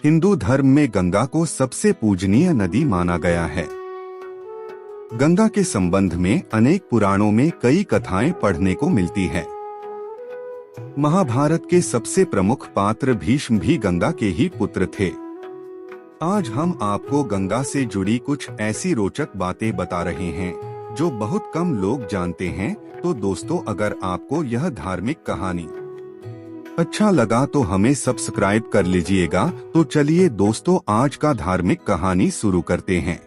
हिंदू धर्म में गंगा को सबसे पूजनीय नदी माना गया है। गंगा के संबंध में अनेक पुराणों में कई कथाएं पढ़ने को मिलती है। महाभारत के सबसे प्रमुख पात्र भीष्म भी गंगा के ही पुत्र थे। आज हम आपको गंगा से जुड़ी कुछ ऐसी रोचक बातें बता रहे हैं जो बहुत कम लोग जानते हैं। तो दोस्तों, अगर आपको यह धार्मिक कहानी अच्छा लगा तो हमें सब्सक्राइब कर लीजिएगा। तो चलिए दोस्तों, आज का धार्मिक कहानी शुरू करते हैं।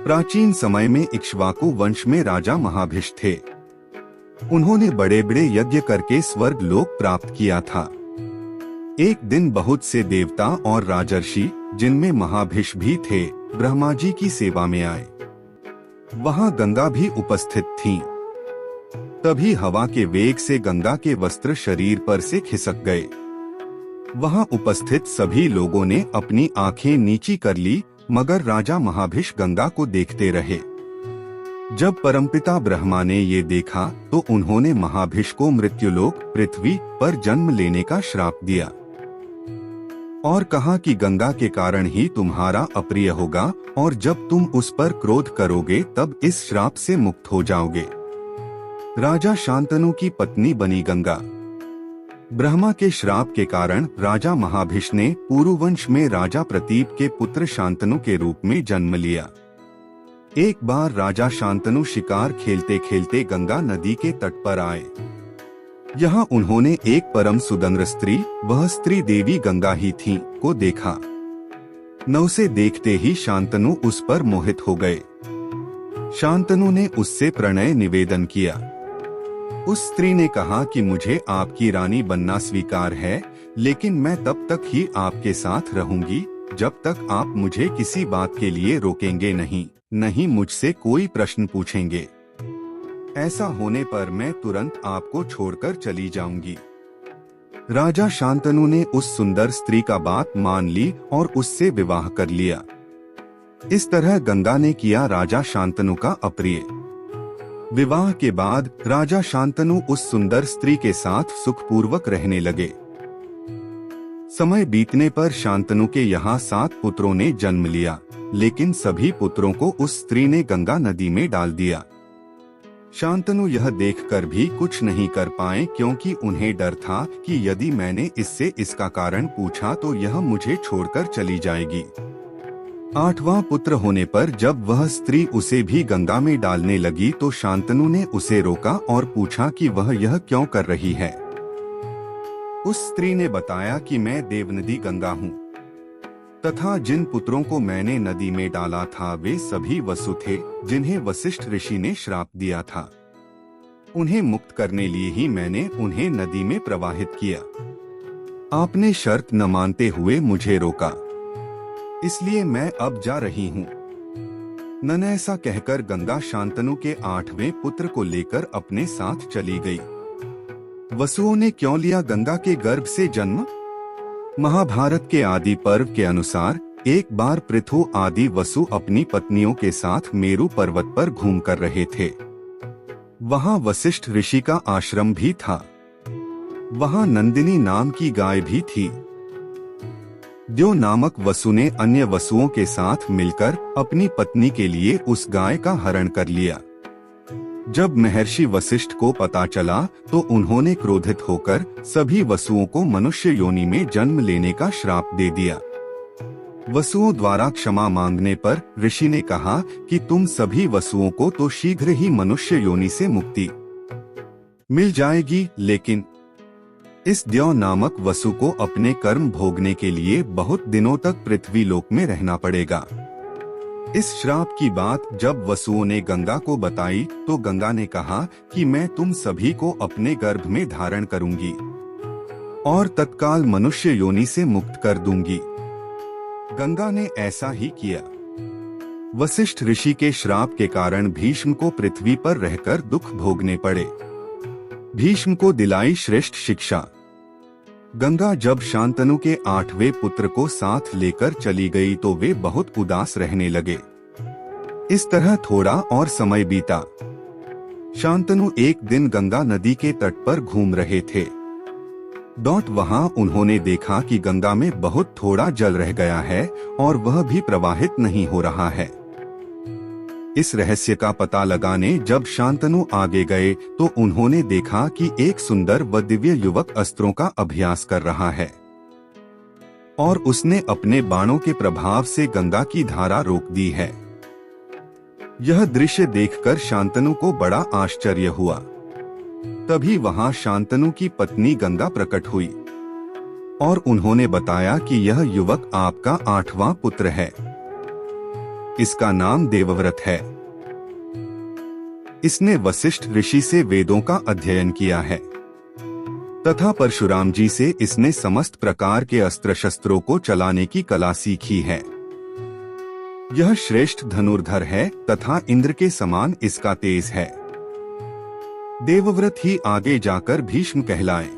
प्राचीन समय में इक्ष्वाकु वंश में राजा महाभिष थे। उन्होंने बड़े बड़े यज्ञ करके स्वर्ग लोक प्राप्त किया था। एक दिन बहुत से देवता और राजर्षि, जिनमें महाभिष भी थे, ब्रह्मा जी की सेवा में आए। वहां गंगा भी उपस्थित थीं। तभी हवा के वेग से गंगा के वस्त्र शरीर पर से खिसक गए। वहां उपस्थित सभी लोगों ने अपनी आंखें नीची कर ली, मगर राजा महाभिष गंगा को देखते रहे। जब परमपिता ब्रह्मा ने ये देखा तो उन्होंने महाभिष को मृत्युलोक पृथ्वी पर जन्म लेने का श्राप दिया और कहा कि गंगा के कारण ही तुम्हारा अप्रिय होगा, और जब तुम उस पर क्रोध करोगे तब इस श्राप से मुक्त हो जाओगे। राजा शांतनु की पत्नी बनी गंगा। ब्रह्मा के श्राप के कारण राजा महाभिष ने पुरुवंश में राजा प्रतीप के पुत्र शांतनु के रूप में जन्म लिया। एक बार राजा शांतनु शिकार खेलते खेलते गंगा नदी के तट पर आए। यहाँ उन्होंने एक परम सुंदर स्त्री, वह स्त्री देवी गंगा ही थी, को देखा। नौ से देखते ही शांतनु उस पर मोहित हो गए। शांतनु ने उससे प्रणय निवेदन किया। उस स्त्री ने कहा कि मुझे आपकी रानी बनना स्वीकार है, लेकिन मैं तब तक ही आपके साथ रहूंगी जब तक आप मुझे किसी बात के लिए रोकेंगे नहीं मुझसे कोई प्रश्न पूछेंगे। ऐसा होने पर मैं तुरंत आपको छोड़कर चली जाऊंगी। राजा शांतनु ने उस सुंदर स्त्री का बात मान ली और उससे विवाह कर लिया। इस तरह गंगा ने किया राजा शांतनु का अप्रिय। विवाह के बाद राजा शांतनु उस सुंदर स्त्री के साथ सुखपूर्वक रहने लगे। समय बीतने पर शांतनु के यहाँ 7 पुत्रों ने जन्म लिया, लेकिन सभी पुत्रों को उस स्त्री ने गंगा नदी में डाल दिया। शांतनु यह देखकर भी कुछ नहीं कर पाए, क्योंकि उन्हें डर था कि यदि मैंने इससे इसका कारण पूछा तो यह मुझे छोड़कर चली जाएगी। 8वां पुत्र होने पर जब वह स्त्री उसे भी गंगा में डालने लगी तो शांतनु ने उसे रोका और पूछा कि वह यह क्यों कर रही है। उस स्त्री ने बताया कि मैं देवनदी गंगा हूँ तथा जिन पुत्रों को मैंने नदी में डाला था वे सभी वसु थे, जिन्हें वशिष्ठ ऋषि ने श्राप दिया था। उन्हें मुक्त करने लिए ही मैंने उन्हें नदी में प्रवाहित किया। आपने शर्त न मानते हुए मुझे रोका, इसलिए मैं अब जा रही हूँ। नन ऐसा कहकर गंगा शांतनु के 8वें पुत्र को लेकर अपने साथ चली गई। वसुओं ने क्यों लिया गंगा के गर्भ से जन्म? महाभारत के आदि पर्व के अनुसार एक बार पृथु आदि वसु अपनी पत्नियों के साथ मेरु पर्वत पर घूम कर रहे थे। वहां वशिष्ठ ऋषि का आश्रम भी था। वहां नंदिनी नाम की गाय भी थी। द्यो नामक वसु ने अन्य वसुओं के साथ मिलकर अपनी पत्नी के लिए उस गाय का हरण कर लिया। जब महर्षि वशिष्ठ को पता चला तो उन्होंने क्रोधित होकर सभी वसुओं को मनुष्य योनि में जन्म लेने का श्राप दे दिया। वसुओं द्वारा क्षमा मांगने पर ऋषि ने कहा कि तुम सभी वसुओं को तो शीघ्र ही मनुष्य योनि से मुक्ति मिल जाएगी, लेकिन इस द्यो नामक वसु को अपने कर्म भोगने के लिए बहुत दिनों तक पृथ्वी लोक में रहना पड़ेगा। इस श्राप की बात जब वसुओं ने गंगा को बताई तो गंगा ने कहा कि मैं तुम सभी को अपने गर्भ में धारण करूंगी और तत्काल मनुष्य योनि से मुक्त कर दूंगी। गंगा ने ऐसा ही किया। वशिष्ठ ऋषि के श्राप के कारण भीष्म को पृथ्वी पर रहकर दुख भोगने पड़े। भीष्म को दिलाई श्रेष्ठ शिक्षा। गंगा जब शांतनु के 8वें पुत्र को साथ लेकर चली गई तो वे बहुत उदास रहने लगे। इस तरह थोड़ा और समय बीता। शांतनु एक दिन गंगा नदी के तट पर घूम रहे थे। वहां उन्होंने देखा कि गंगा में बहुत थोड़ा जल रह गया है और वह भी प्रवाहित नहीं हो रहा है। इस रहस्य का पता लगाने जब शांतनु आगे गए तो उन्होंने देखा कि एक सुंदर व दिव्य युवक अस्त्रों का अभ्यास कर रहा है और उसने अपने बाणों के प्रभाव से गंगा की धारा रोक दी है। यह दृश्य देखकर शांतनु को बड़ा आश्चर्य हुआ। तभी वहां शांतनु की पत्नी गंगा प्रकट हुई और उन्होंने बताया कि यह युवक आपका 8वां पुत्र है। इसका नाम देवव्रत है। इसने वशिष्ठ ऋषि से वेदों का अध्ययन किया है तथा परशुराम जी से इसने समस्त प्रकार के अस्त्र शस्त्रों को चलाने की कला सीखी है। यह श्रेष्ठ धनुर्धर है तथा इंद्र के समान इसका तेज है। देवव्रत ही आगे जाकर भीष्म कहलाए।